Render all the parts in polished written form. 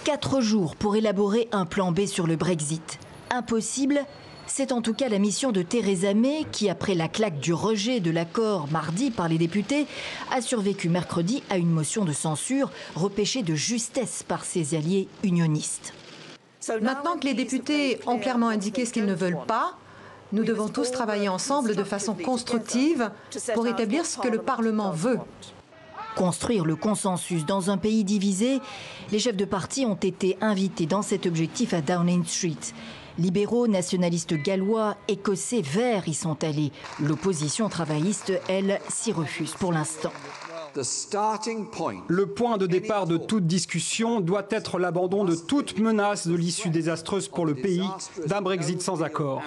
4 jours pour élaborer un plan B sur le Brexit. Impossible, c'est en tout cas la mission de Theresa May qui, après la claque du rejet de l'accord mardi par les députés, a survécu mercredi à une motion de censure repêchée de justesse par ses alliés unionistes. Maintenant que les députés ont clairement indiqué ce qu'ils ne veulent pas, nous devons tous travailler ensemble de façon constructive pour établir ce que le Parlement veut. Construire le consensus dans un pays divisé, les chefs de parti ont été invités dans cet objectif à Downing Street. Libéraux, nationalistes gallois, écossais, verts y sont allés. L'opposition travailliste, elle, s'y refuse pour l'instant. Le point de départ de toute discussion doit être l'abandon de toute menace de l'issue désastreuse pour le pays d'un Brexit sans accord.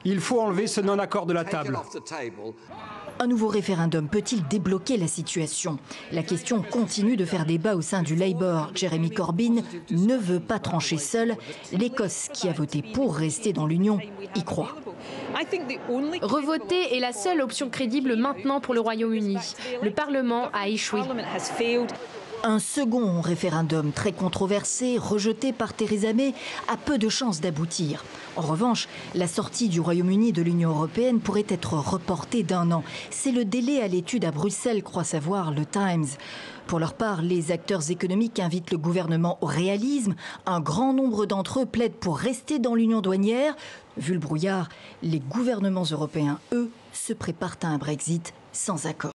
Il faut enlever ce non-accord de la table. Un nouveau référendum peut-il débloquer la situation? La question continue de faire débat au sein du Labour. Jeremy Corbyn ne veut pas trancher seul. L'Écosse, qui a voté pour rester dans l'Union, y croit. Revoter est la seule option crédible maintenant pour le Royaume-Uni. Le Parlement a échoué. Un second référendum très controversé, rejeté par Theresa May, a peu de chances d'aboutir. En revanche, la sortie du Royaume-Uni de l'Union européenne pourrait être reportée d'1 an. C'est le délai à l'étude à Bruxelles, croit savoir le Times. Pour leur part, les acteurs économiques invitent le gouvernement au réalisme. Un grand nombre d'entre eux plaident pour rester dans l'union douanière. Vu le brouillard, les gouvernements européens, eux, se préparent à un Brexit sans accord.